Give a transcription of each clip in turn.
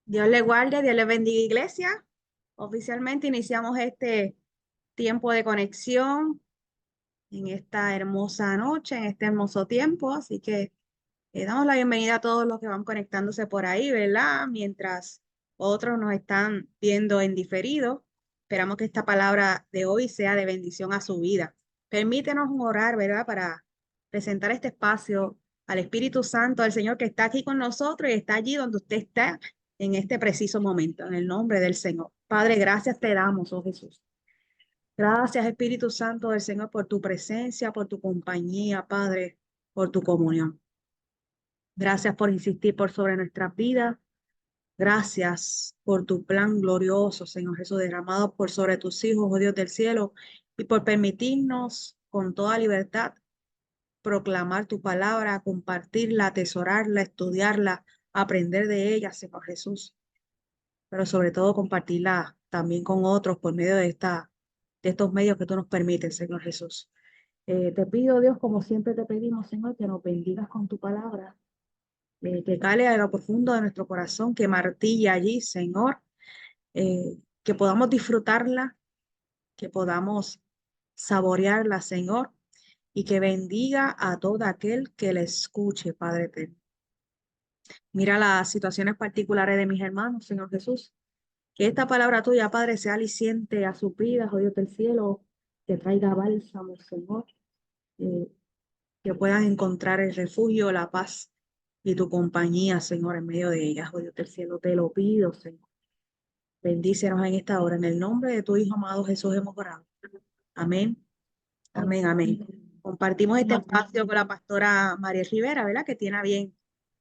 Dios le guarde, Dios le bendiga, iglesia. Oficialmente iniciamos este tiempo de conexión en esta hermosa noche, en este hermoso tiempo. Así que damos la bienvenida a todos los que van conectándose por ahí, ¿verdad? Mientras otros nos están viendo en diferido. Esperamos que esta palabra de hoy sea de bendición a su vida. Permítenos orar, ¿verdad? Para presentar este espacio al Espíritu Santo, al Señor que está aquí con nosotros y está allí donde usted está en este preciso momento, en el nombre del Señor. Padre, gracias te damos, oh Jesús. Gracias, Espíritu Santo del Señor, por tu presencia, por tu compañía, Padre, por tu comunión. Gracias por insistir por sobre nuestras vidas. Gracias por tu plan glorioso, Señor Jesús, derramado por sobre tus hijos, oh Dios del cielo, y por permitirnos con toda libertad proclamar tu palabra, compartirla, atesorarla, estudiarla, aprender de ella, Señor Jesús, pero sobre todo compartirla también con otros por medio de estos medios que tú nos permites, Señor Jesús. Te pido, Dios, como siempre te pedimos, Señor, que nos bendigas con tu palabra, que cale a lo profundo de nuestro corazón, que martille allí, Señor, que podamos disfrutarla, que podamos saborearla, Señor, y que bendiga a todo aquel que la escuche, Padre eterno. Mira las situaciones particulares de mis hermanos, Señor Jesús. Que esta palabra tuya, Padre, sea aliciente a sus vidas, oh Dios del cielo, que traiga bálsamo, Señor, eh, que puedan encontrar el refugio, la paz y tu compañía, Señor, en medio de ellas, oh Dios del cielo. Te lo pido, Señor. Bendícenos en esta hora. En el nombre de tu Hijo amado Jesús hemos orado. Amén. Amén, amén. Compartimos este espacio con la pastora María Rivera, ¿verdad? Que tiene a bien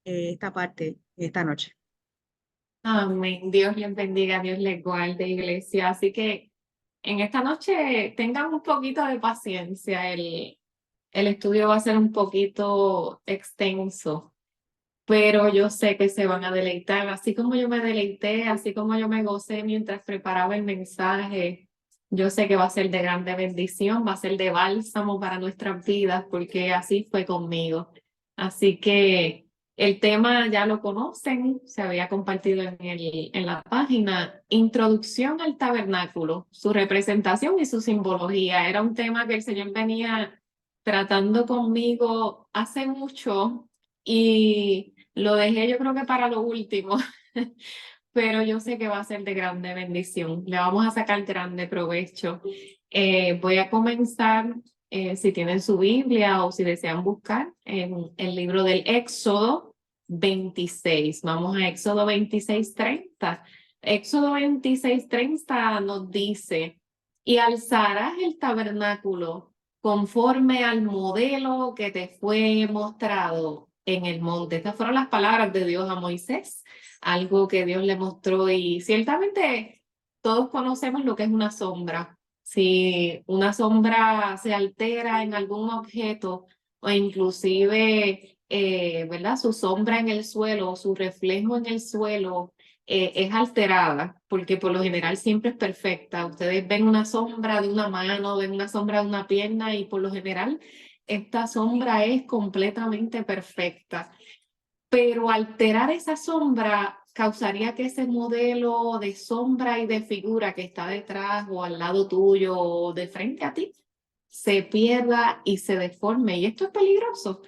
esta parte esta noche. Amén. Dios les bendiga, Dios les guarde, iglesia. Así que en esta noche tengan un poquito de paciencia. El estudio va a ser un poquito extenso, pero yo sé que se van a deleitar. Así como yo me deleité, así como yo me gocé mientras preparaba el mensaje, yo sé que va a ser de grande bendición, va a ser de bálsamo para nuestras vidas, porque así fue conmigo. Así que el tema ya lo conocen, se había compartido en la página, Introducción al Tabernáculo, su representación y su simbología. Era un tema que el Señor venía tratando conmigo hace mucho y lo dejé yo creo que para lo último, pero yo sé que va a ser de grande bendición. Le vamos a sacar grande provecho. Voy a comenzar, si tienen su Biblia o si desean buscar, en el libro del Éxodo 26. Vamos a Éxodo 26:30. Éxodo 26:30 nos dice, y alzarás el tabernáculo conforme al modelo que te fue mostrado en el monte. Estas fueron las palabras de Dios a Moisés, algo que Dios le mostró y ciertamente todos conocemos lo que es una sombra. Si una sombra se altera en algún objeto o inclusive, ¿verdad? Su sombra en el suelo, su reflejo en el suelo es alterada, porque por lo general siempre es perfecta. Ustedes ven una sombra de una mano, ven una sombra de una pierna y por lo general esta sombra es completamente perfecta. Pero alterar esa sombra causaría que ese modelo de sombra y de figura que está detrás o al lado tuyo o de frente a ti se pierda y se deforme. Y esto es peligroso.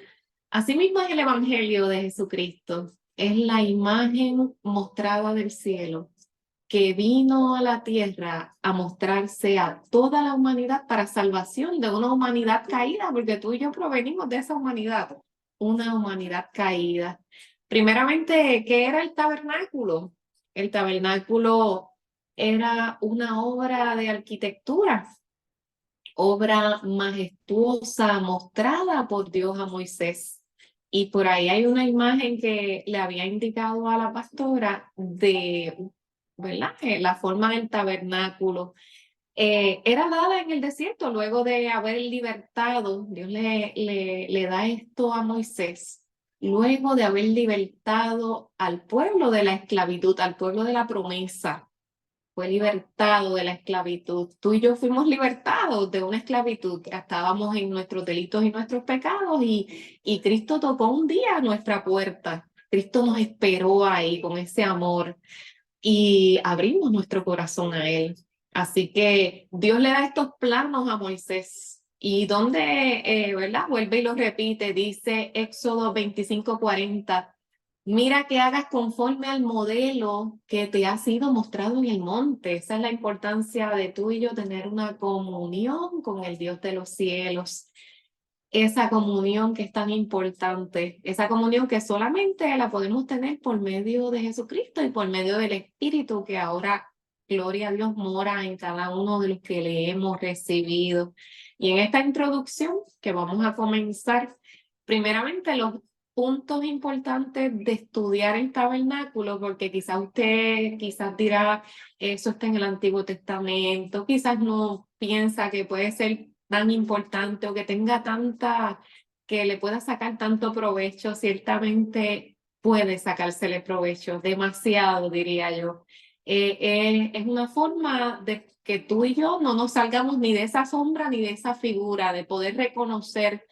Asimismo es el Evangelio de Jesucristo. Es la imagen mostrada del cielo que vino a la tierra a mostrarse a toda la humanidad para salvación de una humanidad caída, porque tú y yo provenimos de esa humanidad, una humanidad caída. Primeramente, ¿qué era el tabernáculo? El tabernáculo era una obra de arquitectura, obra majestuosa mostrada por Dios a Moisés. Y por ahí hay una imagen que le había indicado a la pastora de, ¿verdad? La forma del tabernáculo. Era dada en el desierto luego de haber libertado, Dios le da esto a Moisés, luego de haber libertado al pueblo de la esclavitud, al pueblo de la promesa. Fue libertado de la esclavitud. Tú y yo fuimos libertados de una esclavitud. Estábamos en nuestros delitos y nuestros pecados y Cristo tocó un día a nuestra puerta Cristo nos esperó ahí con ese amor y abrimos nuestro corazón a Él. Así que Dios le da estos planos a Moisés. Y donde, ¿verdad? Vuelve y lo repite, dice Éxodo 25:40, mira que hagas conforme al modelo que te ha sido mostrado en el monte. Esa es la importancia de tú y yo tener una comunión con el Dios de los cielos. Esa comunión que es tan importante, esa comunión que solamente la podemos tener por medio de Jesucristo y por medio del Espíritu que ahora, gloria a Dios, mora en cada uno de los que le hemos recibido. Y en esta introducción que vamos a comenzar, primeramente los puntos importantes de estudiar el tabernáculo, porque quizás usted dirá, eso está en el Antiguo Testamento, quizás no piensa que puede ser tan importante o que tenga que le pueda sacar tanto provecho, ciertamente puede sacársele provecho, demasiado diría yo. Es una forma de que tú y yo no nos salgamos ni de esa sombra ni de esa figura, de poder reconocer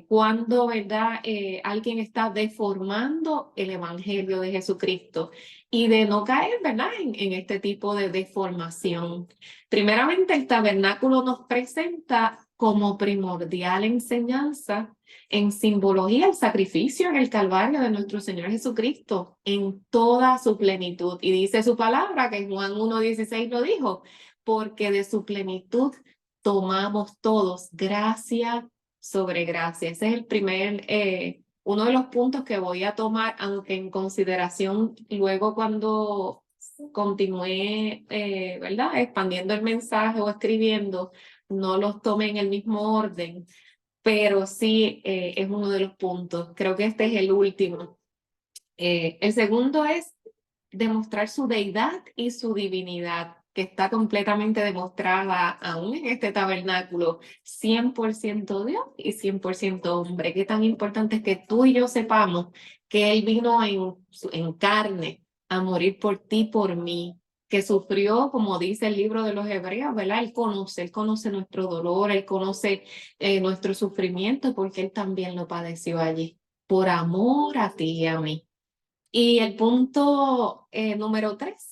cuando, ¿verdad? Alguien está deformando el Evangelio de Jesucristo y de no caer, ¿verdad? En este tipo de deformación. Primeramente, el tabernáculo nos presenta como primordial enseñanza en simbología el sacrificio en el Calvario de nuestro Señor Jesucristo en toda su plenitud. Y dice su palabra, que en Juan 1:16 lo dijo, porque de su plenitud tomamos todos gracia sobre gracia. Ese es el uno de los puntos que voy a tomar, aunque en consideración luego cuando continúe, ¿verdad? Expandiendo el mensaje o escribiendo, no los tome en el mismo orden, pero sí es uno de los puntos. Creo que este es el último. El segundo es demostrar su deidad y su divinidad, que está completamente demostrada aún en este tabernáculo, 100% Dios y 100% hombre. Qué tan importante es que tú y yo sepamos que Él vino en carne a morir por ti, por mí, que sufrió, como dice el libro de los Hebreos, ¿verdad? Él conoce nuestro dolor, Él conoce nuestro sufrimiento, porque Él también lo padeció allí, por amor a ti y a mí. Y el punto número 3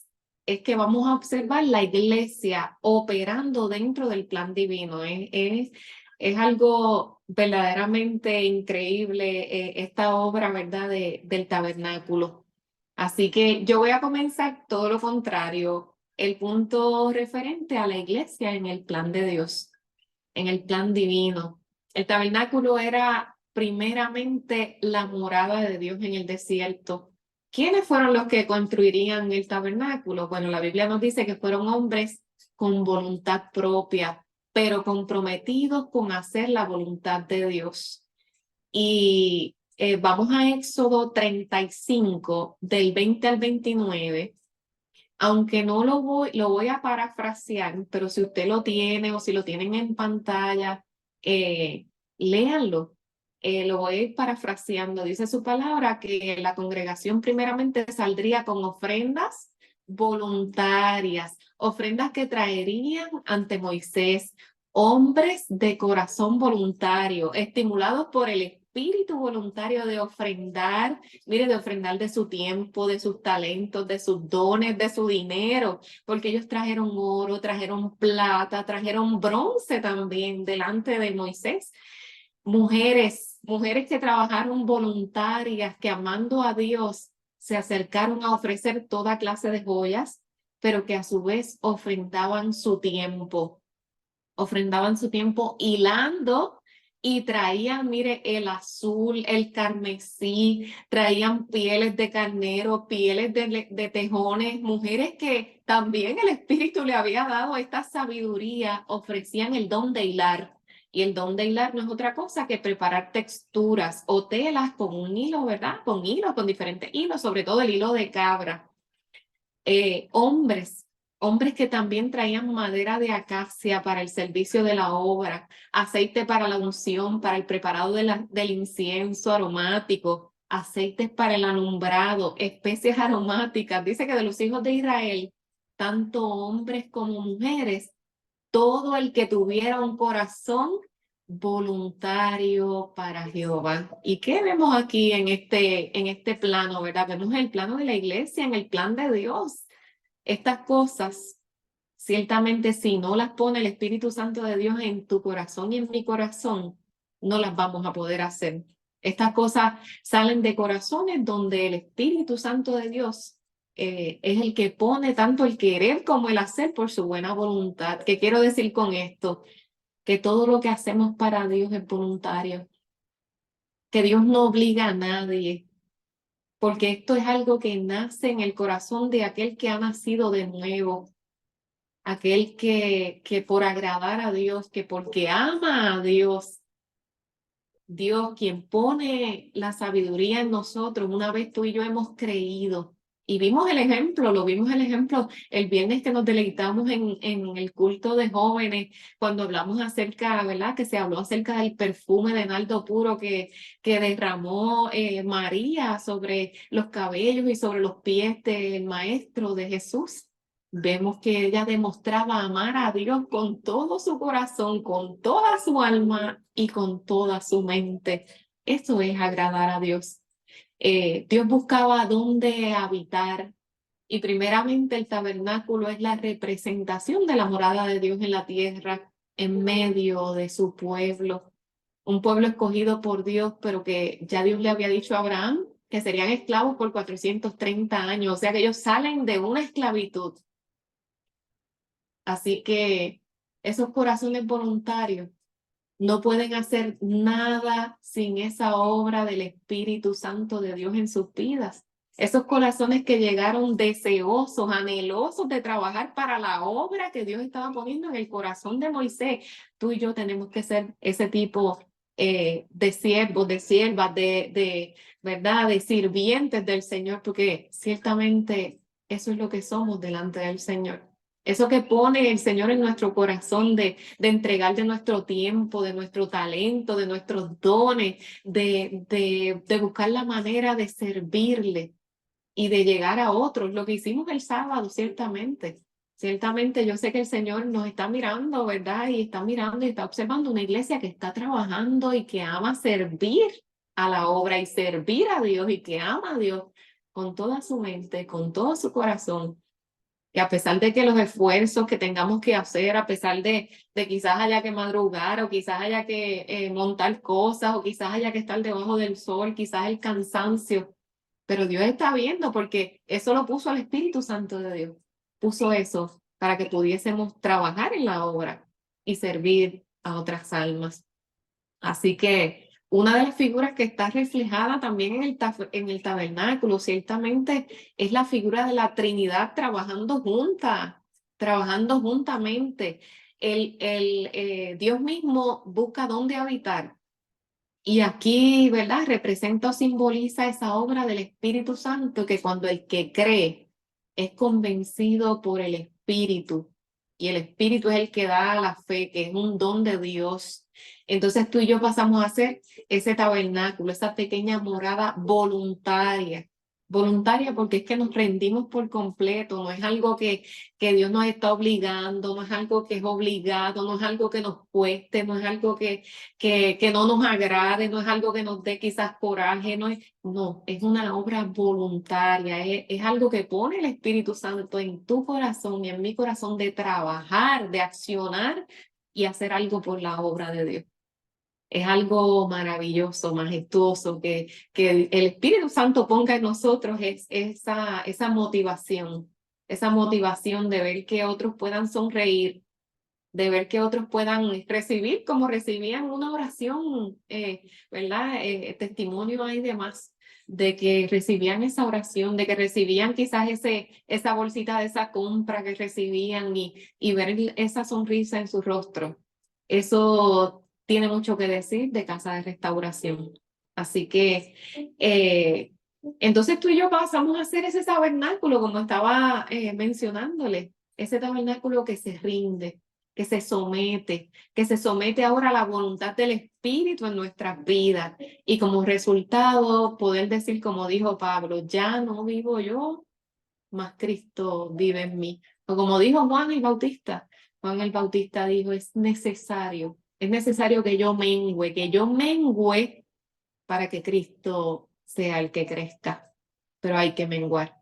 es que vamos a observar la iglesia operando dentro del plan divino. Es algo verdaderamente increíble esta obra, ¿verdad?, del tabernáculo. Así que yo voy a comenzar todo lo contrario, el punto referente a la iglesia en el plan de Dios, en el plan divino. El tabernáculo era primeramente la morada de Dios en el desierto. ¿Quiénes fueron los que construirían el tabernáculo? Bueno, la Biblia nos dice que fueron hombres con voluntad propia, pero comprometidos con hacer la voluntad de Dios. Y vamos a Éxodo 35, del 20 al 29. Aunque no lo voy a parafrasear, pero si usted lo tiene o si lo tienen en pantalla, léanlo. Lo voy a ir parafraseando. Dice su palabra que la congregación primeramente saldría con ofrendas voluntarias, ofrendas que traerían ante Moisés, hombres de corazón voluntario, estimulados por el espíritu voluntario de ofrendar, mire, de ofrendar de su tiempo, de sus talentos, de sus dones, de su dinero, porque ellos trajeron oro, trajeron plata, trajeron bronce también delante de Moisés. Mujeres que trabajaron voluntarias, que amando a Dios se acercaron a ofrecer toda clase de joyas, pero que a su vez ofrendaban su tiempo hilando y traían, mire, el azul, el carmesí, traían pieles de carnero, pieles de tejones, mujeres que también el Espíritu le había dado esta sabiduría, ofrecían el don de hilar. Y el don de hilar no es otra cosa que preparar texturas o telas con un hilo, ¿verdad? Con hilos, con diferentes hilos, sobre todo el hilo de cabra. Hombres que también traían madera de acacia para el servicio de la obra, aceite para la unción, para el preparado del incienso aromático, aceites para el alumbrado, especies aromáticas. Dice que de los hijos de Israel, tanto hombres como mujeres, todo el que tuviera un corazón voluntario para Jehová. ¿Y qué vemos aquí en este plano, verdad? Vemos el plano de la iglesia, en el plan de Dios. Estas cosas, ciertamente, si no las pone el Espíritu Santo de Dios en tu corazón y en mi corazón, no las vamos a poder hacer. Estas cosas salen de corazones donde el Espíritu Santo de Dios es el que pone tanto el querer como el hacer por su buena voluntad. ¿Qué quiero decir con esto? Que todo lo que hacemos para Dios es voluntario, que Dios no obliga a nadie, porque esto es algo que nace en el corazón de aquel que ha nacido de nuevo, aquel que por agradar a Dios, que porque ama a Dios, Dios quien pone la sabiduría en nosotros, una vez tú y yo hemos creído. Y vimos el ejemplo, lo vimos el ejemplo el viernes que nos deleitamos en el culto de jóvenes, cuando hablamos acerca, ¿verdad? Que se habló acerca del perfume de nardo puro que derramó María sobre los cabellos y sobre los pies del maestro de Jesús. Vemos que ella demostraba amar a Dios con todo su corazón, con toda su alma y con toda su mente. Eso es agradar a Dios. Dios buscaba dónde habitar y primeramente el tabernáculo es la representación de la morada de Dios en la tierra, en medio de su pueblo. Un pueblo escogido por Dios, pero que ya Dios le había dicho a Abraham que serían esclavos por 430 años. O sea que ellos salen de una esclavitud. Así que esos corazones voluntarios no pueden hacer nada sin esa obra del Espíritu Santo de Dios en sus vidas. Esos corazones que llegaron deseosos, anhelosos de trabajar para la obra que Dios estaba poniendo en el corazón de Moisés. Tú y yo tenemos que ser ese tipo de siervos, de siervas, ¿verdad? De sirvientes del Señor, porque ciertamente eso es lo que somos delante del Señor. Eso que pone el Señor en nuestro corazón de entregar de nuestro tiempo, de nuestro talento, de nuestros dones, de buscar la manera de servirle y de llegar a otros. Lo que hicimos el sábado, ciertamente. Ciertamente yo sé que el Señor nos está mirando, ¿verdad? Y está mirando y está observando una iglesia que está trabajando y que ama servir a la obra y servir a Dios y que ama a Dios con toda su mente, con todo su corazón. Y a pesar de que los esfuerzos que tengamos que hacer, a pesar de quizás haya que madrugar o quizás haya que montar cosas o quizás haya que estar debajo del sol, quizás el cansancio, pero Dios está viendo porque eso lo puso el Espíritu Santo de Dios. Puso eso para que pudiésemos trabajar en la obra y servir a otras almas. Así que una de las figuras que está reflejada también en el tabernáculo, ciertamente, es la figura de la Trinidad trabajando junta, trabajando juntamente. Dios mismo busca dónde habitar. Y aquí, ¿verdad? Representa o simboliza esa obra del Espíritu Santo que cuando el que cree es convencido por el Espíritu y el Espíritu es el que da la fe, que es un don de Dios. Entonces tú y yo pasamos a ser ese tabernáculo, esa pequeña morada voluntaria. Voluntaria porque es que nos rendimos por completo, no es algo que Dios nos está obligando, no es algo que es obligado, no es algo que nos cueste, no es algo que no nos agrade, no es algo que nos dé quizás coraje, no, es una obra voluntaria, es algo que pone el Espíritu Santo en tu corazón y en mi corazón de trabajar, de accionar y hacer algo por la obra de Dios. Es algo maravilloso, majestuoso, que el Espíritu Santo ponga en nosotros esa motivación de ver que otros puedan sonreír, de ver que otros puedan recibir como recibían una oración, ¿verdad? Testimonio hay demás de que recibían esa oración, de que recibían quizás esa bolsita de esa compra que recibían y ver esa sonrisa en su rostro. Eso tiene mucho que decir de Casa de Restauración. Así que entonces tú y yo pasamos a hacer ese tabernáculo, como estaba mencionándole, ese tabernáculo que se rinde, que se somete ahora a la voluntad del Espíritu en nuestras vidas. Y como resultado, poder decir, como dijo Pablo, ya no vivo yo, mas Cristo vive en mí. O como dijo Juan el Bautista dijo, es necesario Es necesario que yo mengüe para que Cristo sea el que crezca, pero hay que menguar.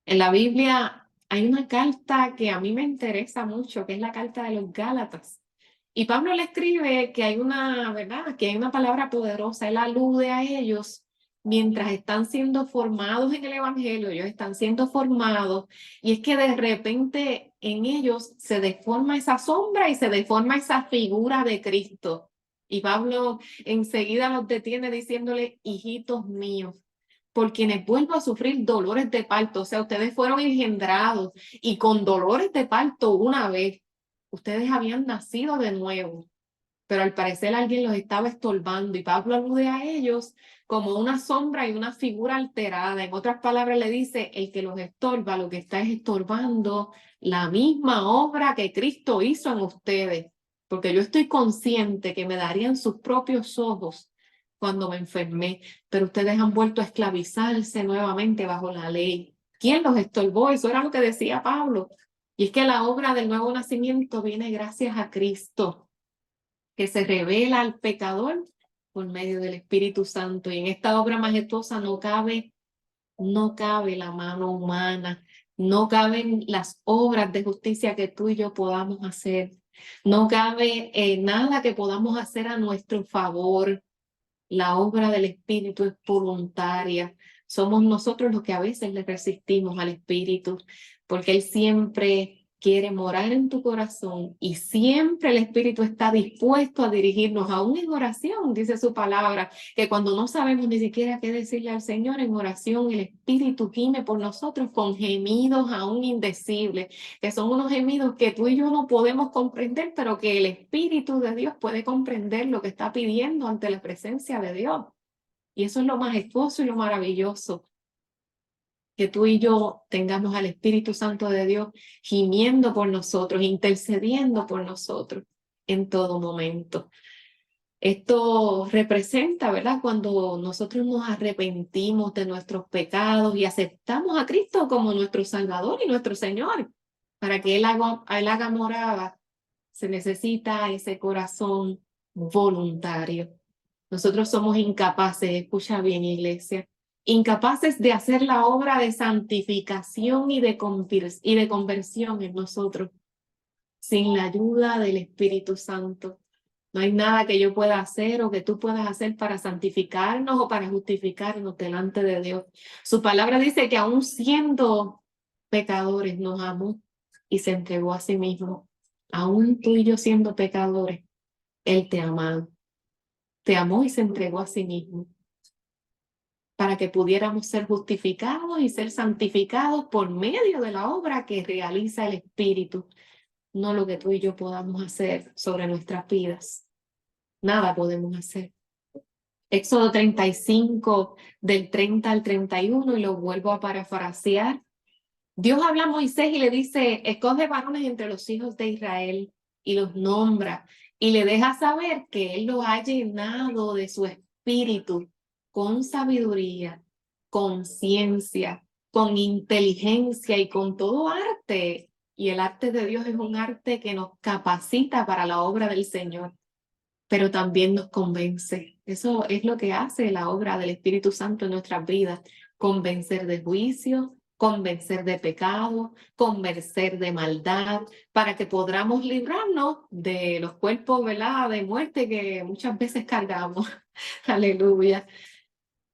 En la Biblia hay una carta que a mí me interesa mucho, que es la carta de los Gálatas. Y Pablo le escribe que hay una, ¿verdad? Que hay una palabra poderosa. Él alude a ellos mientras están siendo formados en el Evangelio, ellos están siendo formados, y es que de repente en ellos se deforma esa sombra y se deforma esa figura de Cristo. Y Pablo enseguida los detiene diciéndole, hijitos míos, por quienes vuelvo a sufrir dolores de parto. O sea, ustedes fueron engendrados y con dolores de parto una vez. Ustedes habían nacido de nuevo, pero al parecer alguien los estaba estorbando y Pablo alude a ellos como una sombra y una figura alterada. En otras palabras, le dice, el que los estorba, lo que está es estorbando la misma obra que Cristo hizo en ustedes, porque yo estoy consciente que me darían sus propios ojos cuando me enfermé, pero ustedes han vuelto a esclavizarse nuevamente bajo la ley. ¿Quién los estorbó? Eso era lo que decía Pablo. Y es que la obra del nuevo nacimiento viene gracias a Cristo, que se revela al pecador por medio del Espíritu Santo. Y en esta obra majestuosa no cabe la mano humana, no caben las obras de justicia que tú y yo podamos hacer, no cabe nada que podamos hacer a nuestro favor. La obra del Espíritu es voluntaria. Somos nosotros los que a veces le resistimos al Espíritu, porque Él siempre quiere morar en tu corazón y siempre el Espíritu está dispuesto a dirigirnos aún en oración, dice su palabra, que cuando no sabemos ni siquiera qué decirle al Señor en oración, el Espíritu gime por nosotros con gemidos aún indecibles, que son unos gemidos que tú y yo no podemos comprender, pero que el Espíritu de Dios puede comprender lo que está pidiendo ante la presencia de Dios. Y eso es lo majestuoso y lo maravilloso, que tú y yo tengamos al Espíritu Santo de Dios gimiendo por nosotros, intercediendo por nosotros en todo momento. Esto representa, ¿verdad? Cuando nosotros nos arrepentimos de nuestros pecados y aceptamos a Cristo como nuestro Salvador y nuestro Señor, para que Él haga morada, se necesita ese corazón voluntario. Nosotros somos incapaces, escucha bien, iglesia, incapaces de hacer la obra de santificación y de conversión en nosotros sin la ayuda del Espíritu Santo. No hay nada que yo pueda hacer o que tú puedas hacer para santificarnos o para justificarnos delante de Dios. Su palabra dice que aún siendo pecadores nos amó y se entregó a sí mismo. Aún tú y yo siendo pecadores, Él te amó y se entregó a sí mismo para que pudiéramos ser justificados y ser santificados por medio de la obra que realiza el Espíritu, no lo que tú y yo podamos hacer sobre nuestras vidas. Nada podemos hacer. Éxodo 35, del 30 al 31, y lo vuelvo a parafrasear. Dios habla a Moisés y le dice, escoge varones entre los hijos de Israel y los nombra y le deja saber que Él los ha llenado de su espíritu con sabiduría, con ciencia, con inteligencia y con todo arte. Y el arte de Dios es un arte que nos capacita para la obra del Señor, pero también nos convence. Eso es lo que hace la obra del Espíritu Santo en nuestras vidas, convencer de juicio, convencer de pecado, convencer de maldad, para que podamos librarnos de los cuerpos, ¿verdad?, de muerte que muchas veces cargamos. Aleluya.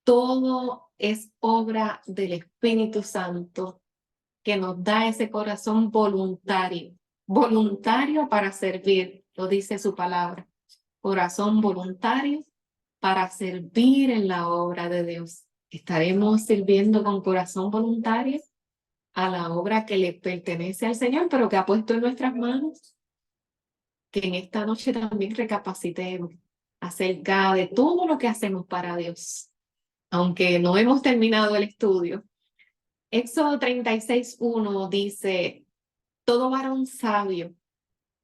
Todo es obra del Espíritu Santo que nos da ese corazón voluntario, voluntario para servir, lo dice su palabra. Corazón voluntario para servir en la obra de Dios. Estaremos sirviendo con corazón voluntario a la obra que le pertenece al Señor, pero que ha puesto en nuestras manos. Que en esta noche también recapacitemos acerca de todo lo que hacemos para Dios, aunque no hemos terminado el estudio. Éxodo 36:1 dice, todo varón sabio,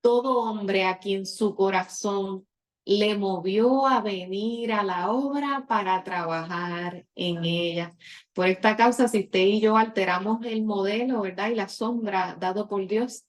todo hombre a quien su corazón le movió a venir a la obra para trabajar en ella. Por esta causa, si usted y yo alteramos el modelo, ¿verdad?, y la sombra dado por Dios,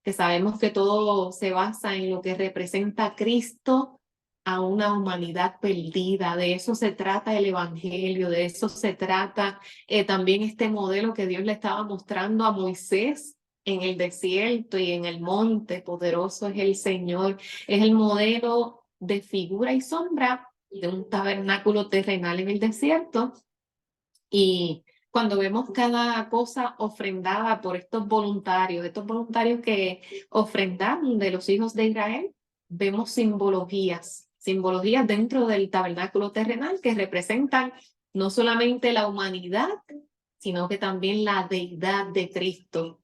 que sabemos que todo se basa en lo que representa a Cristo a una humanidad perdida. De eso se trata el Evangelio, de eso se trata también este modelo que Dios le estaba mostrando a Moisés en el desierto y en el monte. Poderoso es el Señor. Es el modelo de figura y sombra de un tabernáculo terrenal en el desierto. Y cuando vemos cada cosa ofrendada por estos voluntarios que ofrendaron de los hijos de Israel, vemos simbologías dentro del tabernáculo terrenal que representan no solamente la humanidad, sino que también la deidad de Cristo.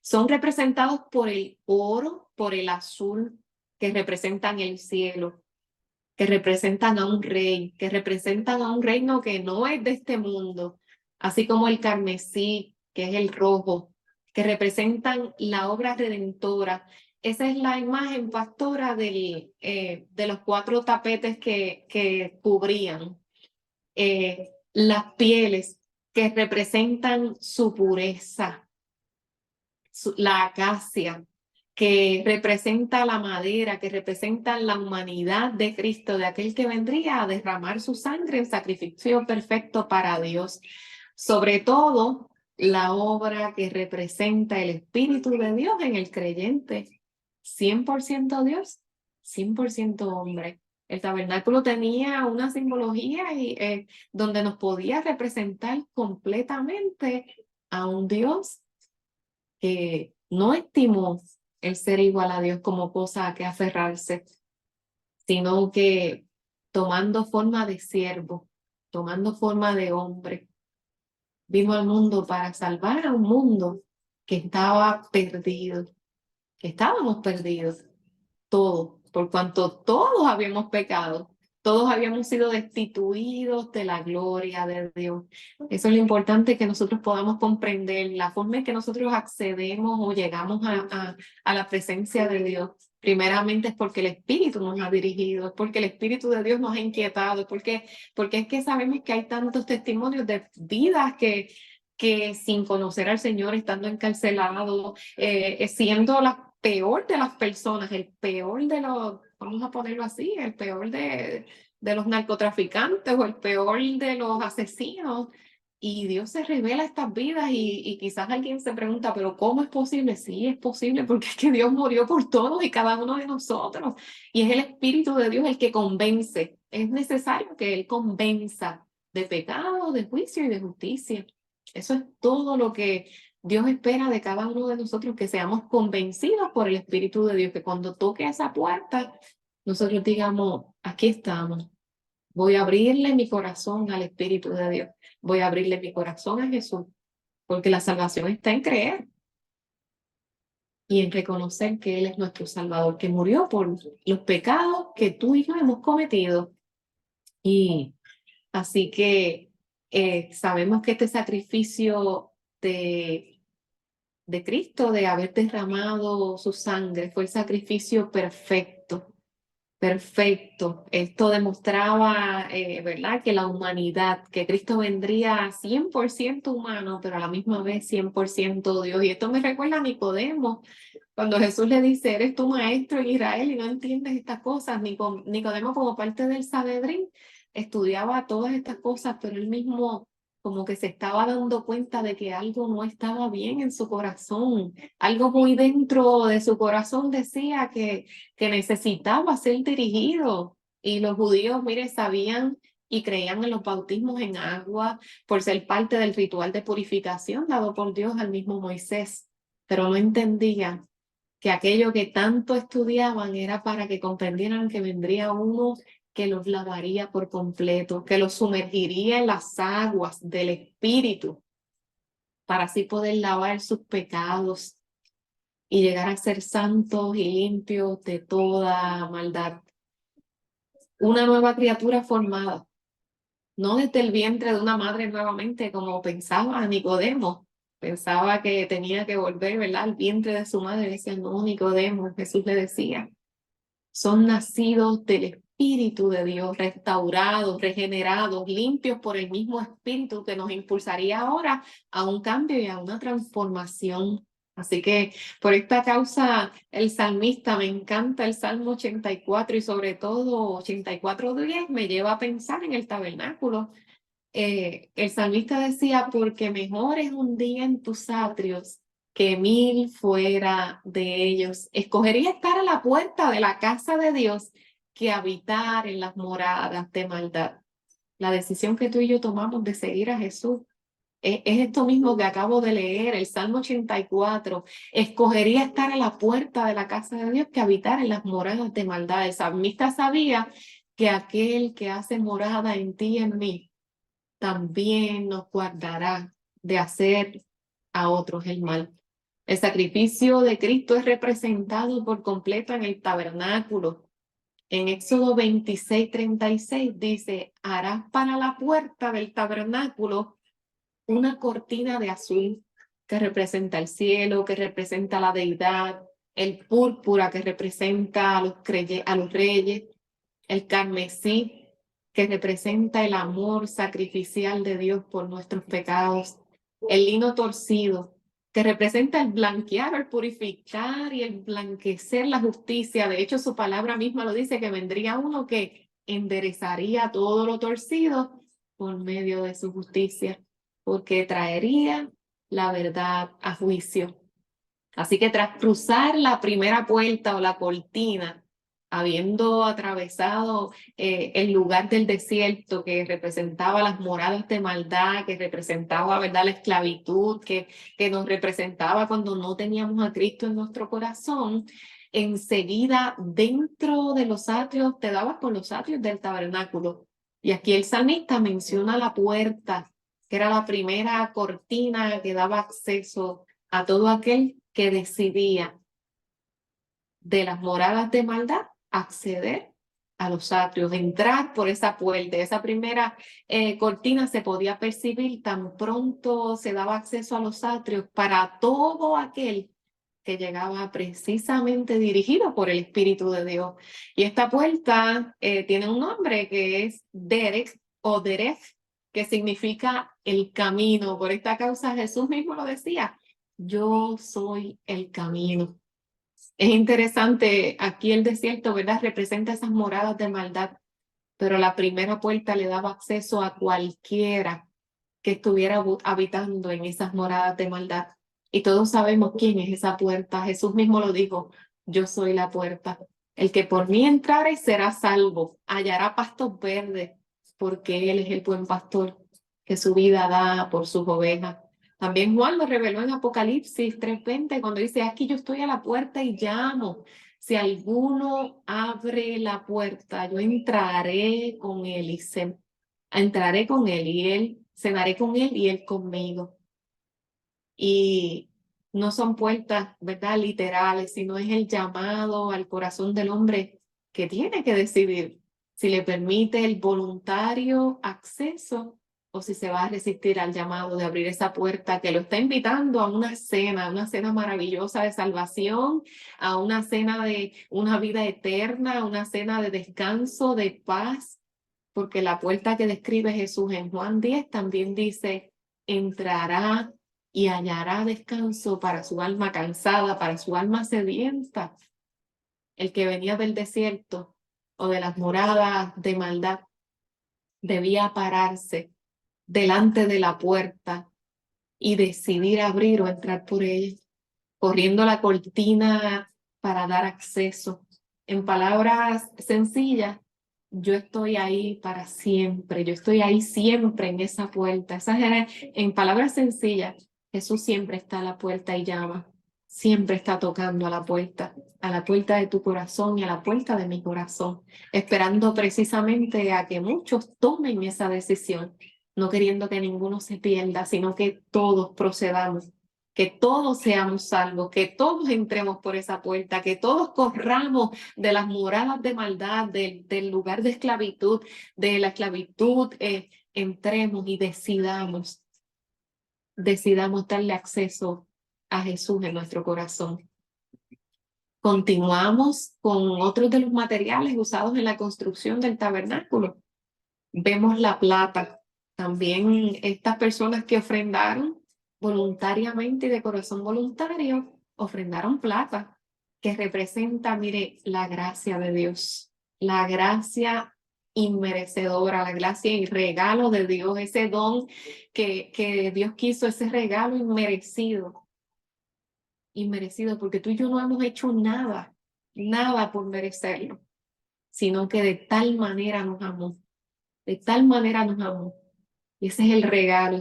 Son representados por el oro, por el azul, que representan el cielo, que representan a un rey, que representan a un reino que no es de este mundo, así como el carmesí, que es el rojo, que representan la obra redentora. Esa es la imagen, pastora, de los 4 tapetes que cubrían las pieles, que representan su pureza, la acacia, que representa la madera, que representa la humanidad de Cristo, de aquel que vendría a derramar su sangre en sacrificio perfecto para Dios. Sobre todo, la obra que representa el Espíritu de Dios en el creyente. 100% Dios, 100% hombre. El tabernáculo tenía una simbología donde nos podía representar completamente a un Dios que no estimó el ser igual a Dios como cosa a que aferrarse, sino que tomando forma de siervo, tomando forma de hombre, vino al mundo para salvar a un mundo que estaba perdido, que estábamos perdidos, todos, por cuanto todos habíamos pecado. Todos habíamos sido destituidos de la gloria de Dios. Eso es lo importante, que nosotros podamos comprender la forma en que nosotros accedemos o llegamos a la presencia de Dios. Primeramente es porque el Espíritu nos ha dirigido, es porque el Espíritu de Dios nos ha inquietado, porque es que sabemos que hay tantos testimonios de vidas que sin conocer al Señor, estando encarcelados, siendo la peor de las personas, el peor de los, vamos a ponerlo así, el peor de los narcotraficantes o el peor de los asesinos. Y Dios se revela a estas vidas y quizás alguien se pregunta, pero ¿cómo es posible? Sí, es posible porque es que Dios murió por todos y cada uno de nosotros. Y es el Espíritu de Dios el que convence. Es necesario que Él convenza de pecado, de juicio y de justicia. Eso es todo lo que Dios espera de cada uno de nosotros, que seamos convencidos por el Espíritu de Dios, que cuando toque esa puerta, nosotros digamos, aquí estamos. Voy a abrirle mi corazón al Espíritu de Dios. Voy a abrirle mi corazón a Jesús, porque la salvación está en creer y en reconocer que Él es nuestro Salvador, que murió por los pecados que tú y yo hemos cometido. Y así que sabemos que este sacrificio de Cristo, de haber derramado su sangre, fue el sacrificio perfecto, perfecto. Esto demostraba, ¿verdad?, que la humanidad, que Cristo vendría 100% humano, pero a la misma vez 100% Dios. Y esto me recuerda a Nicodemo, cuando Jesús le dice, eres tu maestro en Israel y no entiendes estas cosas. Nicodemo, como parte del Sanedrín, estudiaba todas estas cosas, pero él mismo como que se estaba dando cuenta de que algo no estaba bien en su corazón. Algo muy dentro de su corazón decía que necesitaba ser dirigido. Y los judíos, mire, sabían y creían en los bautismos en agua por ser parte del ritual de purificación dado por Dios al mismo Moisés, pero no entendían que aquello que tanto estudiaban era para que comprendieran que vendría uno que los lavaría por completo, que los sumergiría en las aguas del Espíritu, para así poder lavar sus pecados y llegar a ser santos y limpios de toda maldad. Una nueva criatura formada, no desde el vientre de una madre nuevamente, como pensaba Nicodemo. Pensaba que tenía que volver, ¿verdad?, al vientre de su madre. Decía, no, Nicodemo, Jesús le decía, son nacidos del Espíritu de Dios, restaurados, regenerados, limpios por el mismo Espíritu que nos impulsaría ahora a un cambio y a una transformación. Así que por esta causa el salmista, me encanta el Salmo 84 y sobre todo 84:10 me lleva a pensar en el tabernáculo. El salmista decía, porque mejor es un día en tus atrios que 1000 fuera de ellos. Escogería estar a la puerta de la casa de Dios que habitar en las moradas de maldad. La decisión que tú y yo tomamos de seguir a Jesús es esto mismo que acabo de leer, el Salmo 84. Escogería estar a la puerta de la casa de Dios que habitar en las moradas de maldad. El salmista sabía que aquel que hace morada en ti y en mí también nos guardará de hacer a otros el mal. El sacrificio de Cristo es representado por completo en el tabernáculo. En Éxodo 26:36 dice, harás para la puerta del tabernáculo una cortina de azul que representa el cielo, que representa la deidad, el púrpura que representa a los reyes, el carmesí que representa el amor sacrificial de Dios por nuestros pecados, el lino torcido que representa el blanquear, el purificar y el blanquecer la justicia. De hecho, su palabra misma lo dice, que vendría uno que enderezaría todo lo torcido por medio de su justicia, porque traería la verdad a juicio. Así que tras cruzar la primera puerta o la cortina, habiendo atravesado el lugar del desierto que representaba las moradas de maldad, que representaba, ¿verdad?, la esclavitud, que nos representaba cuando no teníamos a Cristo en nuestro corazón, enseguida dentro de los atrios, te dabas con los atrios del tabernáculo. Y aquí el salmista menciona la puerta, que era la primera cortina que daba acceso a todo aquel que decidía de las moradas de maldad acceder a los atrios, entrar por esa puerta. Esa primera cortina se podía percibir tan pronto se daba acceso a los atrios para todo aquel que llegaba precisamente dirigido por el Espíritu de Dios. Y esta puerta tiene un nombre que es Derek o Derech, que significa el camino. Por esta causa Jesús mismo lo decía, yo soy el camino. Es interesante, aquí el desierto, ¿verdad?, representa esas moradas de maldad, pero la primera puerta le daba acceso a cualquiera que estuviera habitando en esas moradas de maldad. Y todos sabemos quién es esa puerta. Jesús mismo lo dijo, yo soy la puerta. El que por mí entrare será salvo, hallará pastos verdes, porque Él es el buen pastor que su vida da por sus ovejas. También Juan lo reveló en Apocalipsis 3:20 cuando dice, aquí yo estoy a la puerta y llamo. Si alguno abre la puerta, yo entraré con él entraré con él y él cenaré con él y él conmigo. Y no son puertas, ¿verdad?, literales, sino es el llamado al corazón del hombre que tiene que decidir si le permite el voluntario acceso o si se va a resistir al llamado de abrir esa puerta que lo está invitando a una cena maravillosa de salvación, a una cena de una vida eterna, una cena de descanso, de paz, porque la puerta que describe Jesús en Juan 10 también dice, entrará y hallará descanso para su alma cansada, para su alma sedienta. El que venía del desierto o de las moradas de maldad debía pararse delante de la puerta y decidir abrir o entrar por ella, corriendo la cortina para dar acceso. En palabras sencillas, yo estoy ahí para siempre, yo estoy ahí siempre en esa puerta. En palabras sencillas, Jesús siempre está a la puerta y llama, siempre está tocando a la puerta de tu corazón y a la puerta de mi corazón, esperando precisamente a que muchos tomen esa decisión, no queriendo que ninguno se pierda, sino que todos procedamos, que todos seamos salvos, que todos entremos por esa puerta, que todos corramos de las moradas de maldad, del lugar de esclavitud, de la esclavitud, entremos y decidamos darle acceso a Jesús en nuestro corazón. Continuamos con otros de los materiales usados en la construcción del tabernáculo. Vemos la plata. También estas personas que ofrendaron voluntariamente y de corazón voluntario, ofrendaron plata, que representa, mire, la gracia de Dios, la gracia inmerecedora, la gracia y regalo de Dios, ese don que Dios quiso, ese regalo inmerecido, inmerecido, porque tú y yo no hemos hecho nada, nada por merecerlo, sino que de tal manera nos amó, de tal manera nos amó. Y ese es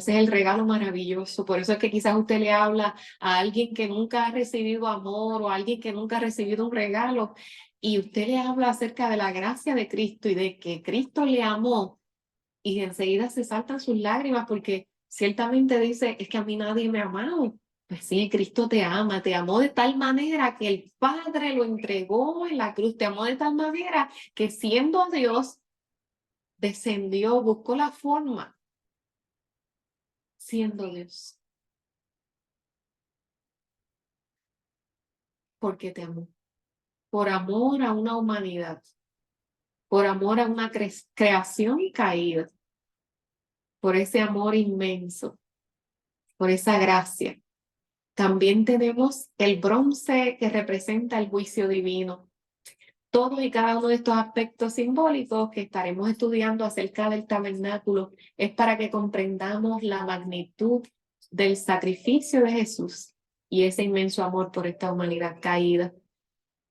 el regalo maravilloso. Por eso es que quizás usted le habla a alguien que nunca ha recibido amor o a alguien que nunca ha recibido un regalo y usted le habla acerca de la gracia de Cristo y de que Cristo le amó y enseguida se saltan sus lágrimas porque ciertamente dice, es que a mí nadie me ha amado. Pues sí, Cristo te amó de tal manera que el Padre lo entregó en la cruz, te amó de tal manera que siendo Dios, descendió, buscó la forma siendo Dios, porque te amó, por amor a una humanidad, por amor a una creación caída, por ese amor inmenso, por esa gracia. También tenemos el bronce que representa el juicio divino. Todos y cada uno de estos aspectos simbólicos que estaremos estudiando acerca del tabernáculo es para que comprendamos la magnitud del sacrificio de Jesús y ese inmenso amor por esta humanidad caída.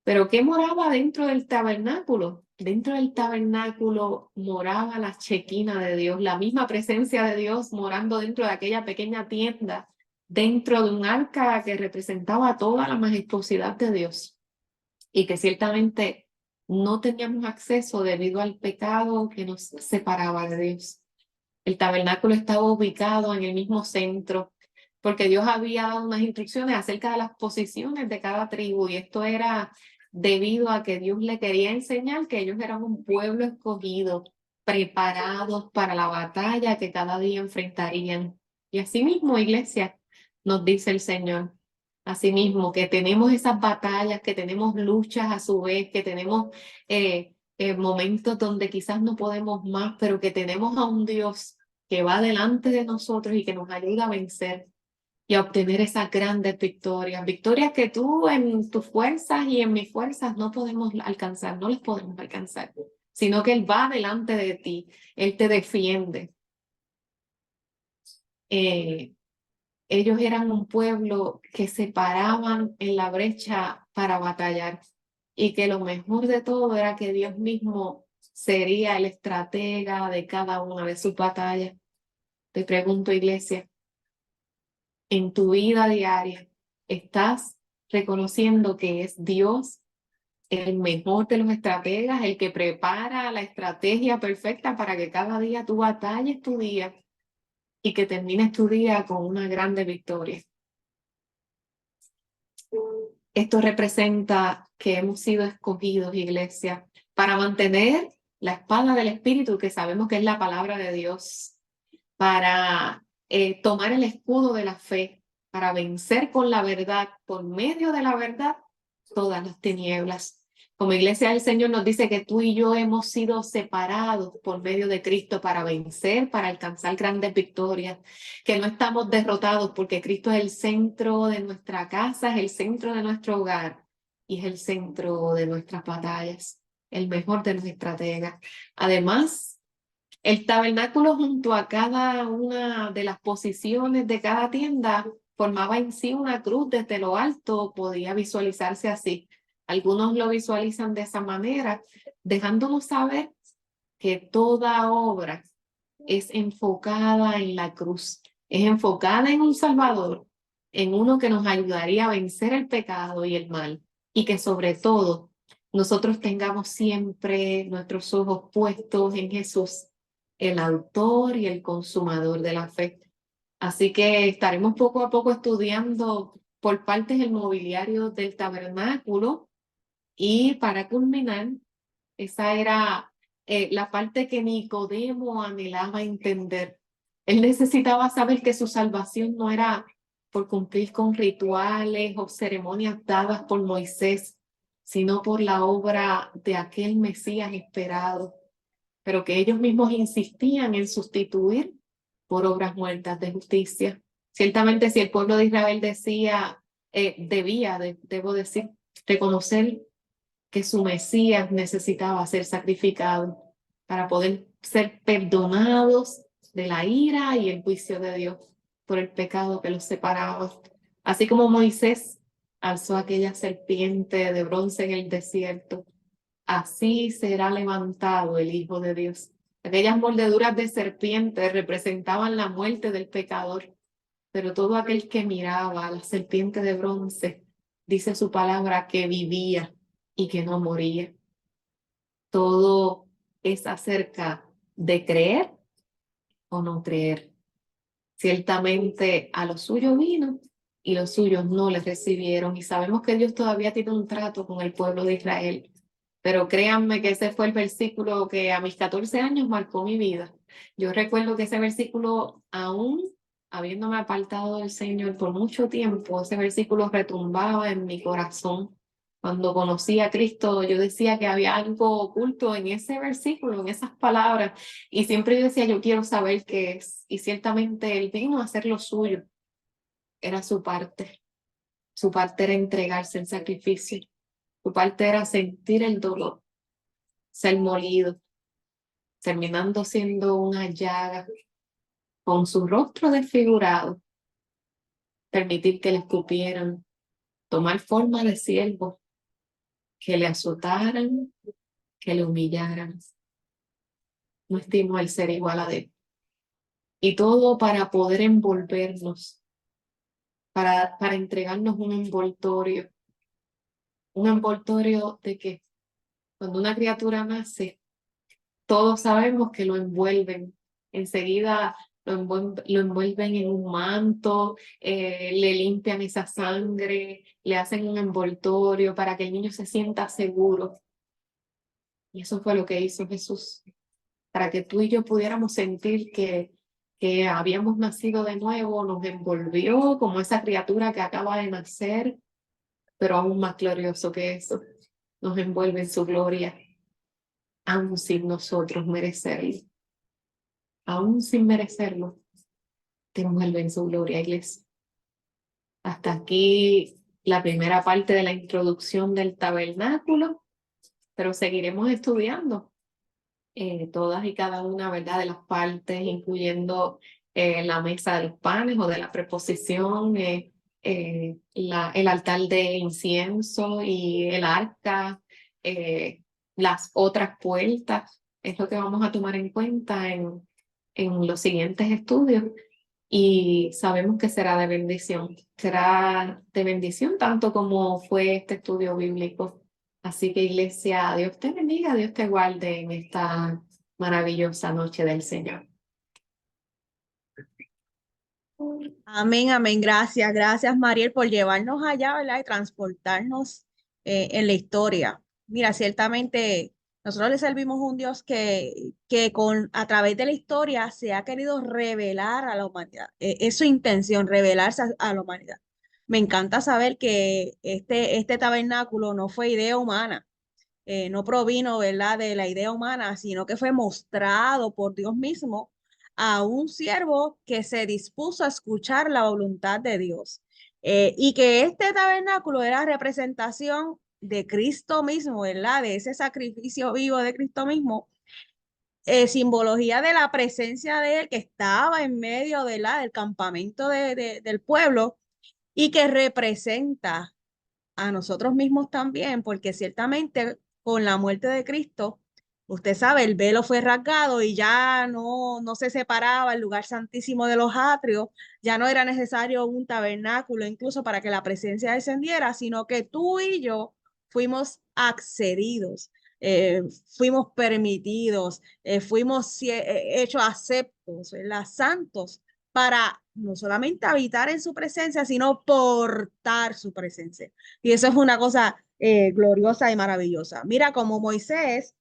Pero ¿qué moraba dentro del tabernáculo? Dentro del tabernáculo moraba la chequina de Dios, la misma presencia de Dios morando dentro de aquella pequeña tienda, dentro de un arca que representaba toda la majestuosidad de Dios y que ciertamente no teníamos acceso debido al pecado que nos separaba de Dios. El tabernáculo estaba ubicado en el mismo centro porque Dios había dado unas instrucciones acerca de las posiciones de cada tribu y esto era debido a que Dios le quería enseñar que ellos eran un pueblo escogido, preparados para la batalla que cada día enfrentarían. Y asimismo, iglesia, nos dice el Señor, asimismo, que tenemos esas batallas, que tenemos luchas a su vez, que tenemos momentos donde quizás no podemos más, pero que tenemos a un Dios que va delante de nosotros y que nos ayuda a vencer y a obtener esas grandes victorias, victorias que tú en tus fuerzas y en mis fuerzas no podemos alcanzar, no las podemos alcanzar, sino que Él va delante de ti, Él te defiende. Ellos eran un pueblo que se paraban en la brecha para batallar y que lo mejor de todo era que Dios mismo sería el estratega de cada una de sus batallas. Te pregunto, iglesia, en tu vida diaria, ¿estás reconociendo que es Dios el mejor de los estrategas, el que prepara la estrategia perfecta para que cada día tú batalles tu día y que termines tu día con una grande victoria? Esto representa que hemos sido escogidos, iglesia, para mantener la espada del Espíritu, que sabemos que es la palabra de Dios, para tomar el escudo de la fe, para vencer con la verdad, por medio de la verdad, todas las tinieblas. Como iglesia del Señor nos dice que tú y yo hemos sido separados por medio de Cristo para vencer, para alcanzar grandes victorias, que no estamos derrotados porque Cristo es el centro de nuestra casa, es el centro de nuestro hogar y es el centro de nuestras batallas, el mejor de los estrategas. Además, el tabernáculo junto a cada una de las posiciones de cada tienda formaba en sí una cruz desde lo alto, podía visualizarse así. Algunos lo visualizan de esa manera, dejándonos saber que toda obra es enfocada en la cruz, es enfocada en un Salvador, en uno que nos ayudaría a vencer el pecado y el mal, y que sobre todo nosotros tengamos siempre nuestros ojos puestos en Jesús, el autor y el consumador de la fe. Así que estaremos poco a poco estudiando por partes el mobiliario del tabernáculo y para culminar, esa era la parte que Nicodemo anhelaba entender. Él necesitaba saber que su salvación no era por cumplir con rituales o ceremonias dadas por Moisés, sino por la obra de aquel Mesías esperado, pero que ellos mismos insistían en sustituir por obras muertas de justicia. Ciertamente, si el pueblo de Israel debo decir, reconocer que su Mesías necesitaba ser sacrificado para poder ser perdonados de la ira y el juicio de Dios por el pecado que los separaba. Así como Moisés alzó aquella serpiente de bronce en el desierto, así será levantado el Hijo de Dios. Aquellas mordeduras de serpiente representaban la muerte del pecador, pero todo aquel que miraba a la serpiente de bronce, dice su palabra, que vivía y que no moría. Todo es acerca de creer o no creer. Ciertamente a los suyos vino y los suyos no les recibieron. Y sabemos que Dios todavía tiene un trato con el pueblo de Israel. Pero créanme que ese fue el versículo que a mis 14 años marcó mi vida. Yo recuerdo que ese versículo, aún habiéndome apartado del Señor por mucho tiempo, ese versículo retumbaba en mi corazón. Cuando conocí a Cristo, yo decía que había algo oculto en ese versículo, en esas palabras, y siempre yo decía, yo quiero saber qué es. Y ciertamente Él vino a hacer lo suyo. Era su parte. Su parte era entregarse en sacrificio. Su parte era sentir el dolor, ser molido, terminando siendo una llaga, con su rostro desfigurado, permitir que le escupieran, tomar forma de siervo, que le azotaran, que le humillaran. No estimo el ser igual a él. Y todo para poder envolvernos, para entregarnos un envoltorio de que cuando una criatura nace, todos sabemos que lo envuelven. Enseguida lo envuelven en un manto, le limpian esa sangre, le hacen un envoltorio para que el niño se sienta seguro. Y eso fue lo que hizo Jesús, para que tú y yo pudiéramos sentir que habíamos nacido de nuevo, nos envolvió como esa criatura que acaba de nacer, pero aún más glorioso que eso, nos envuelve en su gloria, aún sin nosotros merecerlo. Aún sin merecerlo, te envuelve en su gloria, iglesia. Hasta aquí la primera parte de la introducción del tabernáculo, pero seguiremos estudiando todas y cada una, ¿verdad?, de las partes, incluyendo la mesa de los panes o de la preposición, el altar de incienso y el arca, las otras puertas. Es lo que vamos a tomar en cuenta en los siguientes estudios. Y sabemos que será de bendición tanto como fue este estudio bíblico. Así que iglesia, Dios te bendiga, Dios te guarde en esta maravillosa noche del Señor. Amén, amén. Gracias, gracias, Mariel, por llevarnos allá, ¿verdad? Y transportarnos en la historia. Mira, ciertamente nosotros le servimos un Dios que a través de la historia se ha querido revelar a la humanidad. Es su intención, revelarse a la humanidad. Me encanta saber que este tabernáculo no fue idea humana, no provino, ¿verdad?, de la idea humana, sino que fue mostrado por Dios mismo a un siervo que se dispuso a escuchar la voluntad de Dios. Y que este tabernáculo era representación de Cristo mismo, ¿verdad? De ese sacrificio vivo de Cristo mismo, simbología de la presencia de él que estaba en medio del campamento del pueblo y que representa a nosotros mismos también, porque ciertamente con la muerte de Cristo, usted sabe, el velo fue rasgado y ya no se separaba el lugar santísimo de los atrios, ya no era necesario un tabernáculo incluso para que la presencia descendiera, sino que tú y yo fuimos accedidos, fuimos permitidos, fuimos hechos aceptos, ¿verdad? Santos, para no solamente habitar en su presencia, sino portar su presencia. Y eso es una cosa gloriosa y maravillosa. Mira, como Moisés,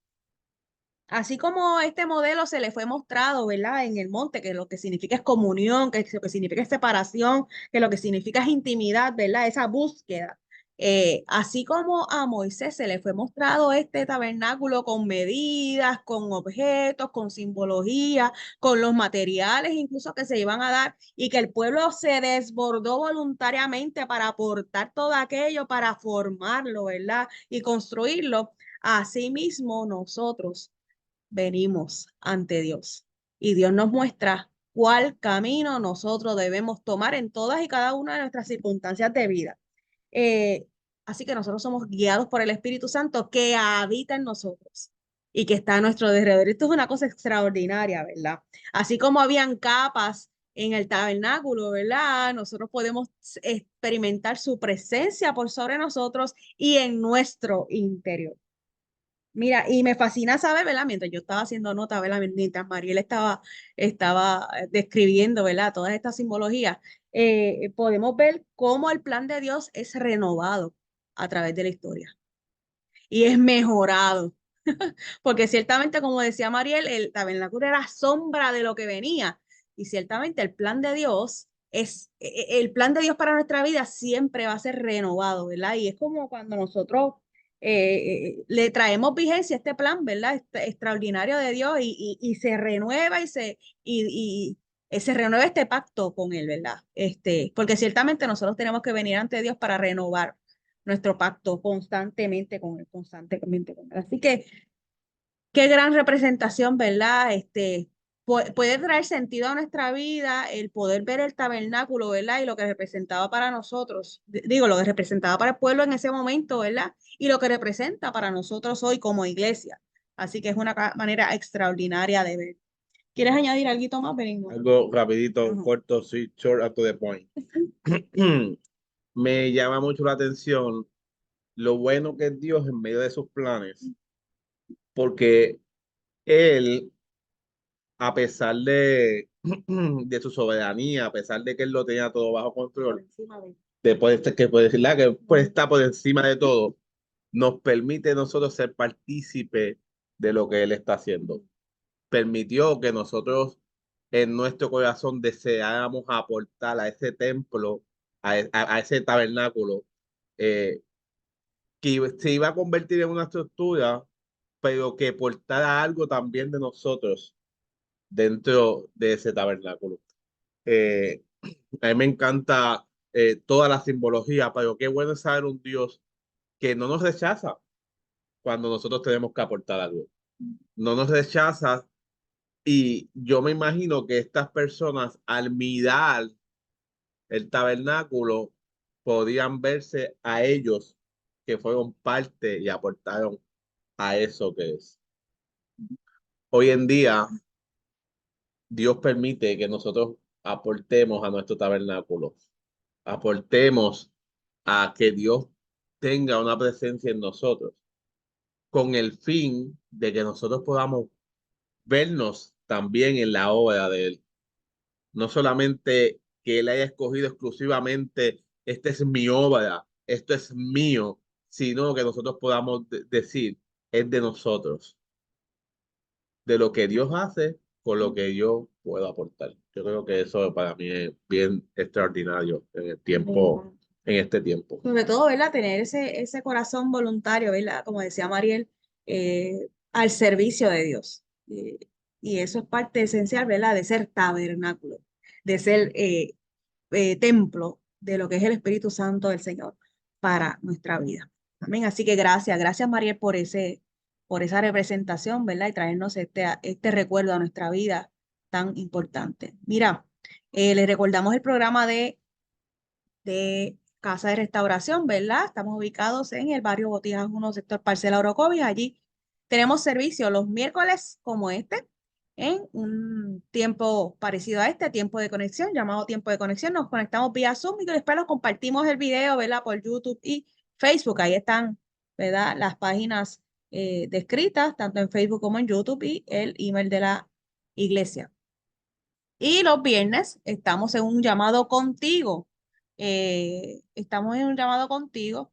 así como este modelo se le fue mostrado, ¿verdad? En el monte, que lo que significa es comunión, que lo que significa es separación, que lo que significa es intimidad, ¿verdad? Esa búsqueda. Así como a Moisés se le fue mostrado este tabernáculo con medidas, con objetos, con simbología, con los materiales incluso que se iban a dar y que el pueblo se desbordó voluntariamente para aportar todo aquello, para formarlo, ¿verdad? Y construirlo. Asimismo, nosotros venimos ante Dios y Dios nos muestra cuál camino nosotros debemos tomar en todas y cada una de nuestras circunstancias de vida. Eh, Así que nosotros somos guiados por el Espíritu Santo que habita en nosotros y que está a nuestro alrededor. Esto es una cosa extraordinaria, ¿verdad? Así como habían capas en el tabernáculo, ¿verdad? Nosotros podemos experimentar su presencia por sobre nosotros y en nuestro interior. Mira, y me fascina saber, ¿verdad? Mientras yo estaba haciendo nota, ¿verdad? Mientras Mariel estaba describiendo, ¿verdad? Todas estas simbologías, podemos ver cómo el plan de Dios es renovado a través de la historia y es mejorado. Porque ciertamente, como decía Mariel, el tabernáculo era sombra de lo que venía. Y ciertamente el plan de Dios el plan de Dios para nuestra vida siempre va a ser renovado, ¿verdad? Y es como cuando nosotros le traemos vigencia a este plan, ¿verdad? Extraordinario de Dios y se renueva se renueva este pacto con él, ¿verdad? Porque ciertamente nosotros tenemos que venir ante Dios para renovar nuestro pacto constantemente con él, constantemente con él. Así que qué gran representación, ¿verdad? Puede traer sentido a nuestra vida el poder ver el tabernáculo, ¿verdad? Y lo que representaba para nosotros, digo, lo que representaba para el pueblo en ese momento, ¿verdad? Y lo que representa para nosotros hoy como iglesia. Así que es una manera extraordinaria de ver. ¿Quieres añadir algo más, Benigno? Algo rapidito, Ajá. corto, sí, short and to the point. Me llama mucho la atención lo bueno que es Dios en medio de sus planes, porque Él, a pesar de su soberanía, a pesar de que Él lo tenía todo bajo Por control, encima de... después que puede decirle que pues, está por encima de todo, nos permite nosotros ser partícipes de lo que Él está haciendo. Permitió que nosotros en nuestro corazón deseáramos aportar a ese templo, a ese tabernáculo, eh, que se iba a convertir en una estructura, pero que portara algo también de nosotros dentro de ese tabernáculo. Eh, a mí me encanta toda la simbología, pero qué bueno es saber un Dios que no nos rechaza cuando nosotros tenemos que aportar algo. No nos rechaza. Y yo me imagino que estas personas, al mirar el tabernáculo, podían verse a ellos que fueron parte y aportaron a eso que es. Hoy en día, Dios permite que nosotros aportemos a nuestro tabernáculo, aportemos a que Dios tenga una presencia en nosotros, con el fin de que nosotros podamos vernos también en la obra de Él. No solamente que Él haya escogido exclusivamente, esta es mi obra, esto es mío, sino que nosotros podamos decir, es de nosotros, de lo que Dios hace con lo que yo puedo aportar. Yo creo que eso para mí es bien extraordinario en este tiempo. Sobre todo, ¿verdad? Tener ese corazón voluntario, ¿verdad? Como decía Mariel, al servicio de Dios. Y eso es parte esencial, ¿verdad? De ser tabernáculo, de ser templo de lo que es el Espíritu Santo del Señor para nuestra vida. Amén. Así que gracias Mariel por esa representación, ¿verdad? Y traernos este recuerdo a nuestra vida tan importante. Mira, les recordamos el programa de Casa de Restauración, ¿verdad? Estamos ubicados en el barrio Botijas 1, sector Parcela Orocovis. Allí tenemos servicio los miércoles como este, en un tiempo parecido a este, tiempo de conexión, llamado tiempo de conexión. Nos conectamos vía Zoom y después nos compartimos el video, ¿verdad? Por YouTube y Facebook. Ahí están, ¿verdad? Las páginas descritas, tanto en Facebook como en YouTube y el email de la iglesia. Y los viernes estamos en un llamado contigo. Estamos en un llamado contigo.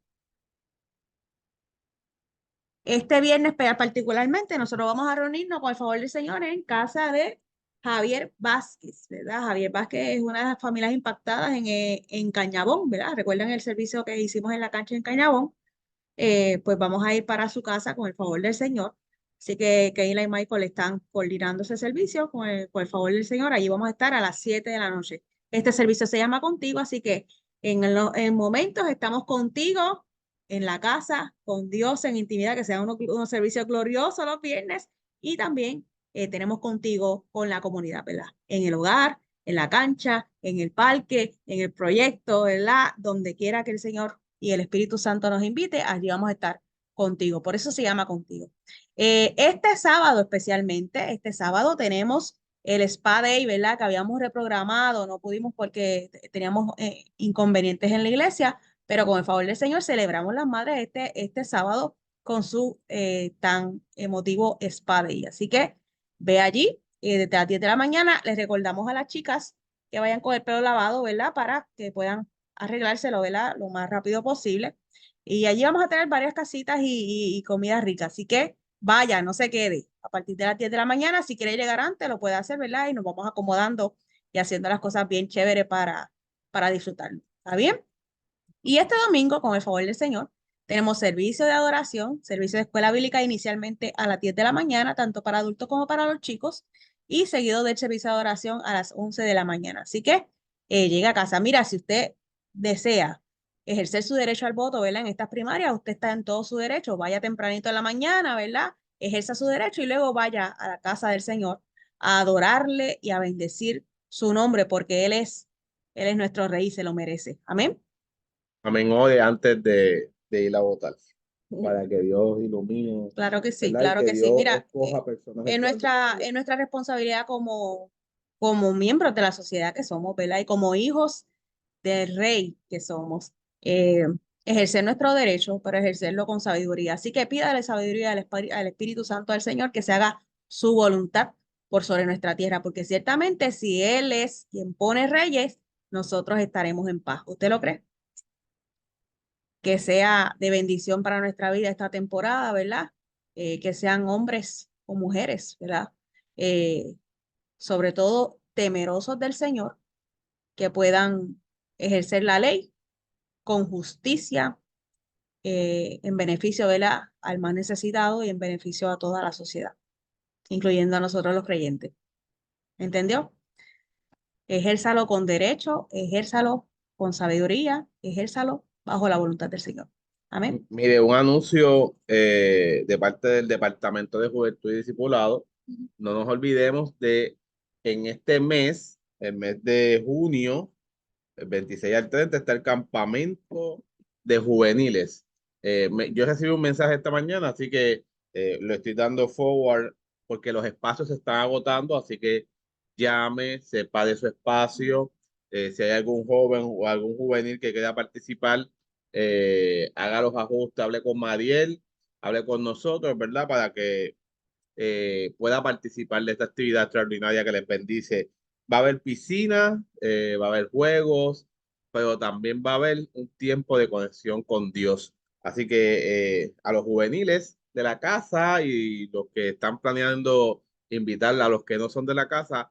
Este viernes particularmente nosotros vamos a reunirnos con el favor del Señor en casa de Javier Vázquez, ¿verdad? Javier Vázquez es una de las familias impactadas en Cañabón, ¿verdad? ¿Recuerdan el servicio que hicimos en la cancha en Cañabón? Pues vamos a ir para su casa con el favor del Señor. Así que Keila y Michael están coordinando ese servicio con el favor del Señor. Allí vamos a estar a las 7 de la noche. Este servicio se llama Contigo, así que en momentos estamos contigo en la casa, con Dios en intimidad, que sea unos servicios gloriosos los viernes. Y también tenemos contigo con la comunidad, ¿verdad? En el hogar, en la cancha, en el parque, en el proyecto, ¿verdad? Donde quiera que el Señor y el Espíritu Santo nos invite, allí vamos a estar contigo. Por eso se llama Contigo. Este sábado especialmente, este sábado tenemos el Spa Day, ¿verdad? Que habíamos reprogramado, no pudimos porque teníamos inconvenientes en la iglesia, pero con el favor del Señor celebramos las madres este sábado con su tan emotivo Spa Day. Así que ve allí, desde las 10 de la mañana, les recordamos a las chicas que vayan con el pelo lavado, ¿verdad? Para que puedan arreglárselo, ¿verdad? Lo más rápido posible. Y allí vamos a tener varias casitas y comida rica. Así que vaya, no se quede. A partir de las 10 de la mañana, si quiere llegar antes, lo puede hacer, ¿verdad? Y nos vamos acomodando y haciendo las cosas bien chéveres para disfrutarlo. ¿Está bien? Y este domingo, con el favor del Señor, tenemos servicio de adoración, servicio de escuela bíblica inicialmente a las 10 de la mañana, tanto para adultos como para los chicos, y seguido del servicio de adoración a las 11 de la mañana. Así que llega a casa. Mira, si usted desea ejercer su derecho al voto, ¿verdad? En estas primarias, usted está en todo su derecho. Vaya tempranito en la mañana, ¿verdad? Ejerza su derecho y luego vaya a la casa del Señor a adorarle y a bendecir su nombre, porque Él es nuestro rey y se lo merece. Amén. Amén. Hoy antes de ir a votar, para que Dios ilumine, Claro que sí, ¿verdad? Y claro que que sí. Dios Mira, escoja personas es nuestra responsabilidad como miembros de la sociedad que somos, ¿verdad? Y como hijos del rey que somos, eh, ejercer nuestro derecho, pero ejercerlo con sabiduría. Así que pídale sabiduría al Espíritu Santo del Señor que se haga su voluntad por sobre nuestra tierra, porque ciertamente si Él es quien pone reyes, nosotros estaremos en paz. ¿Usted lo cree? Que sea de bendición para nuestra vida esta temporada, ¿verdad? Que sean hombres o mujeres, ¿verdad? Eh, Sobre todo temerosos del Señor, que puedan ejercer la ley con justicia, en beneficio, ¿verdad? Al más necesitado y en beneficio a toda la sociedad, incluyendo a nosotros los creyentes. ¿Entendió? Ejérzalo con derecho, ejérzalo con sabiduría, ejérzalo bajo la voluntad del Señor. Amén. Mire, un anuncio de parte del Departamento de Juventud y Discipulado. No nos olvidemos de en este mes, el mes de junio, el 26 al 30, está el campamento de juveniles. Yo recibí un mensaje esta mañana, así que lo estoy dando forward porque los espacios se están agotando, así que llame, sepa de su espacio. Si hay algún joven o algún juvenil que quiera participar, haga los ajustes, hable con Mariel, hable con nosotros, ¿verdad? Para que pueda participar de esta actividad extraordinaria que les bendice. Va a haber piscina, va a haber juegos, pero también va a haber un tiempo de conexión con Dios. Así que a los juveniles de la casa y los que están planeando invitar a los que no son de la casa,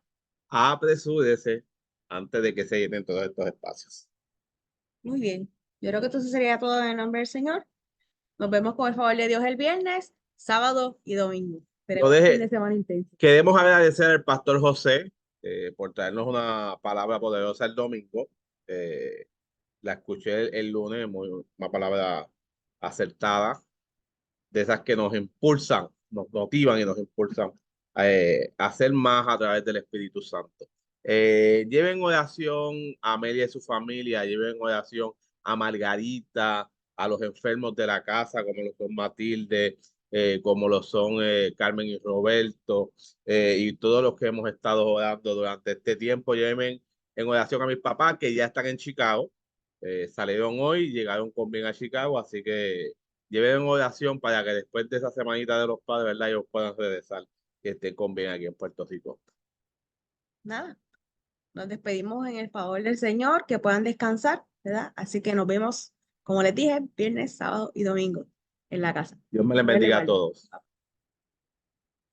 apresúrese antes de que se llenen todos estos espacios. Muy bien. Yo creo que esto sería todo en el nombre del Señor. Nos vemos con el favor de Dios el viernes, sábado y domingo. No Esperemos un fin deje, de semana intenso. Queremos agradecer al pastor José por traernos una palabra poderosa el domingo. La escuché el lunes, una palabra acertada, de esas que nos impulsan, nos motivan y nos impulsan a hacer más a través del Espíritu Santo. Lleven oración a Amelia y su familia, lleven oración a Margarita, a los enfermos de la casa, como lo son Matilde, como lo son Carmen y Roberto, y todos los que hemos estado orando durante este tiempo. Lleven en oración a mis papás que ya están en Chicago. Salieron hoy, llegaron con bien a Chicago, así que lleven oración para que después de esa semanita de los padres, ¿verdad? Ellos puedan regresar y estén con bien aquí en Puerto Rico. Nada, nos despedimos en el favor del Señor, que puedan descansar, ¿verdad? Así que nos vemos, como les dije, viernes, sábado y domingo en la casa. Dios me les Dios les bendiga a guarde. todos.